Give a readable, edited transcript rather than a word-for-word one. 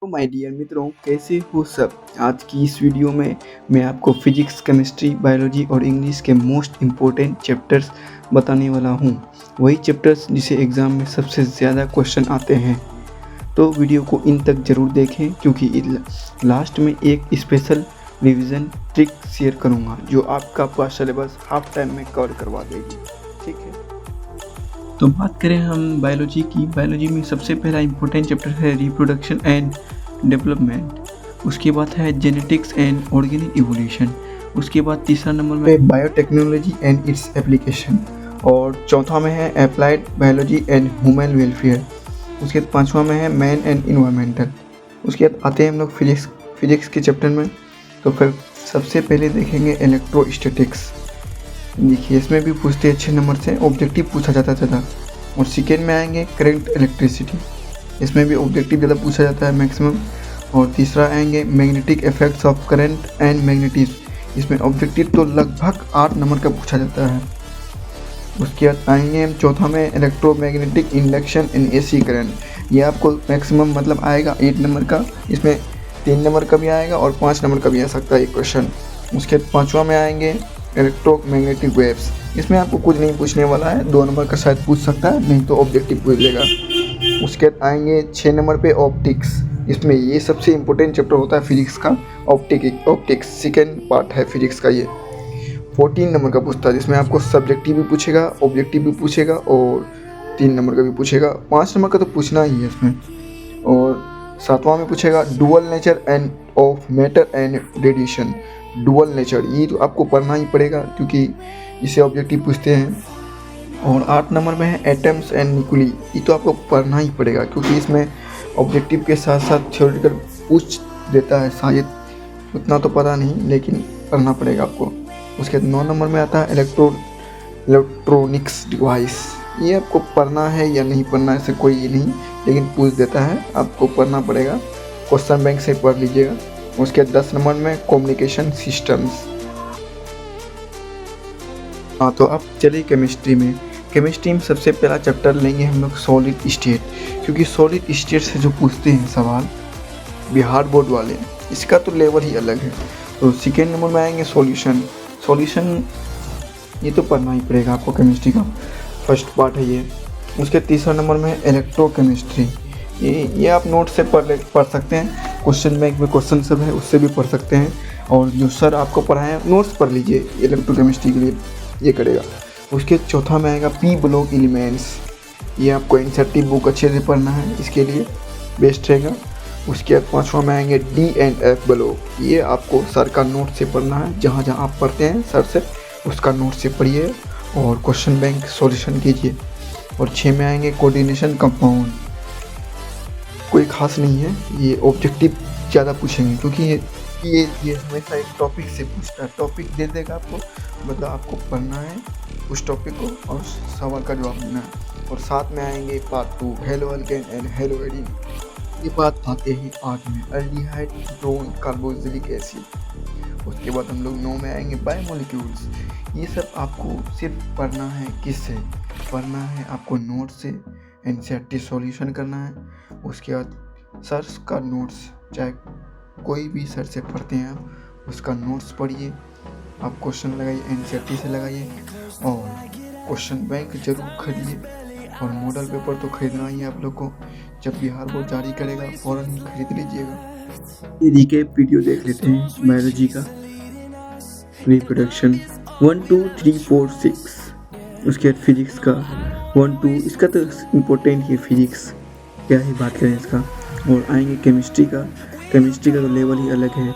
तो my dear मित्रों, कैसे हो सब। आज की इस वीडियो में मैं आपको फिजिक्स, केमिस्ट्री, बायोलॉजी और इंग्लिश के मोस्ट इम्पोर्टेंट चैप्टर्स बताने वाला हूँ। वही चैप्टर्स जिसे एग्ज़ाम में सबसे ज़्यादा क्वेश्चन आते हैं। तो वीडियो को इन तक ज़रूर देखें, क्योंकि लास्ट में एक स्पेशल रिवीजन ट्रिक शेयर करूँगा जो आपका पूरा सिलेबस हाफ टाइम में कवर करवा देगी। ठीक है, तो बात करें हम बायोलॉजी की। बायोलॉजी में सबसे पहला इम्पोर्टेंट चैप्टर है रिप्रोडक्शन एंड डेवलपमेंट। उसके बाद है जेनेटिक्स एंड ऑर्गेनिक इवोल्यूशन। उसके बाद तीसरा नंबर में बायोटेक्नोलॉजी एंड इट्स एप्लीकेशन, और चौथा में है applied biology and human welfare. उसके बाद पाँचवा में है मैन एंड इन्वायरमेंटल। उसके बाद आते हैं हम लोग फिजिक्स के चैप्टर में। तो फिर सबसे पहले देखेंगे इलेक्ट्रोस्टैटिक्स। देखिए, इसमें भी पूछते हैं अच्छे नंबर से, ऑब्जेक्टिव पूछा जाता है ज़्यादा। और सेकेंड में आएंगे करंट इलेक्ट्रिसिटी, इसमें भी ऑब्जेक्टिव ज़्यादा पूछा जाता है मैक्सिमम। और तीसरा आएंगे magnetic effects of current and magnetism, इसमें ऑब्जेक्टिव तो लगभग 8 नंबर का पूछा जाता है। उसके बाद आएंगे हम चौथा में electromagnetic induction in AC current. ये आपको मैक्सिमम मतलब आएगा 8 नंबर का, इसमें 3 नंबर का भी आएगा और 5 नंबर का भी आ सकता है एक क्वेश्चन। उसके बाद पाँचवा में आएंगे इलेक्ट्रोमैग्नेटिक वेव्स, इसमें आपको कुछ नहीं पूछने वाला है, 2 नंबर का शायद पूछ सकता है, नहीं तो ऑब्जेक्टिव पूछ लेगा। उसके बाद आएंगे 6 नंबर पे ऑप्टिक्स। इसमें ये सबसे इम्पोर्टेंट चैप्टर होता है फिजिक्स का, ऑप्टिक्स सेकेंड पार्ट है फिजिक्स का। ये 14 नंबर का पूछता है, जिसमें आपको सब्जेक्टिव भी पूछेगा, ऑब्जेक्टिव भी पूछेगा और 3 नंबर का भी पूछेगा। 5 नंबर का तो पूछना ही है इसमें। और 7वां में पूछेगा dual nature end of matter and radiation. Dual nature ये तो आपको पढ़ना ही पड़ेगा, क्योंकि इसे ऑब्जेक्टिव पूछते हैं। और 8 नंबर में है एटम्स एंड न्यूक्ली, ये तो आपको पढ़ना ही पड़ेगा, क्योंकि इसमें ऑब्जेक्टिव के साथ साथ थ्योरेटिकल पूछ देता है शायद, उतना तो पता नहीं, लेकिन पढ़ना पड़ेगा आपको। उसके बाद 9 नंबर में आता है इलेक्ट्रॉनिक्स डिवाइस। ये आपको पढ़ना है या नहीं पढ़ना, ऐसे कोई ये नहीं, लेकिन पूछ देता है, आपको पढ़ना पड़ेगा, क्वेश्चन बैंक से पढ़ लीजिएगा। उसके 10 नंबर में कम्युनिकेशन सिस्टम्स। हाँ, तो अब चलिए केमिस्ट्री में। केमिस्ट्री में सबसे पहला चैप्टर लेंगे हम लोग सॉलिड स्टेट, क्योंकि सॉलिड स्टेट से जो पूछते हैं सवाल बिहार बोर्ड वाले, इसका तो लेवल ही अलग है। तो सेकेंड नंबर में आएंगे सॉल्यूशन ये तो पढ़ना ही पड़ेगा आपको, केमिस्ट्री का फर्स्ट पार्ट है ये। उसके तीसरा नंबर में है इलेक्ट्रोकेमिस्ट्री, ये आप नोट से पढ़ सकते हैं, क्वेश्चन बैंक में क्वेश्चन सब है उससे भी पढ़ सकते हैं, और जो सर आपको पढ़ाए हैं नोट्स पढ़ लीजिए, इलेक्ट्रोकेमिस्ट्री के लिए ये करेगा। उसके चौथा में आएगा पी ब्लॉक एलिमेंट्स, ये आपको एनसीईआरटी बुक अच्छे से पढ़ना है, इसके लिए बेस्ट रहेगा। उसके बाद 5वां में आएंगे डी एंड एफ ब्लॉक, ये आपको सर का नोट से पढ़ना है, जहाँ जहाँ आप पढ़ते हैं सर से उसका नोट से पढ़िए और क्वेश्चन बैंक सॉल्यूशन कीजिए। और 6 में आएंगे कोऑर्डिनेशन कंपाउंड, कोई खास नहीं है, ये ऑब्जेक्टिव ज़्यादा पूछेंगे, क्योंकि ये हमेशा एक टॉपिक से पूछता है, टॉपिक दे देगा आपको, मतलब आपको पढ़ना है उस टॉपिक को और सवाल का जवाब देना है। और साथ में आएंगे part 2 haloalkane and haloarene, ये बात आते ही 8 में एल्डिहाइड कीटोन कार्बोक्सिलिक एसिड। उसके बाद हम लोग 9 में आएंगे बायोमोलिक्यूल्स। ये सब आपको सिर्फ पढ़ना है, किससे पढ़ना है, आपको नोट से एनसीईआरटी सॉल्यूशन करना है। उसके बाद सर का नोट्स, चाहे कोई भी सर से पढ़ते हैं आप, उसका नोट्स पढ़िए, आप क्वेश्चन लगाइए, एनसीईआरटी से लगाइए, और क्वेश्चन बैंक जरूर खरीदिए। और मॉडल पेपर तो खरीदना ही है आप लोग को, जब बिहार बोर्ड जारी करेगा फ़ौरन ही खरीद लीजिएगा। ये रिकैप वीडियो देख लेते हैं बायोलॉजी का। रिप्रोडक्शन 1 2 3 4 6। उसके बाद फिजिक्स का 1 2, इसका तो इम्पोर्टेंट ही फिजिक्स, क्या ही बात करें इसका। और आएंगे केमिस्ट्री का तो लेवल ही अलग है।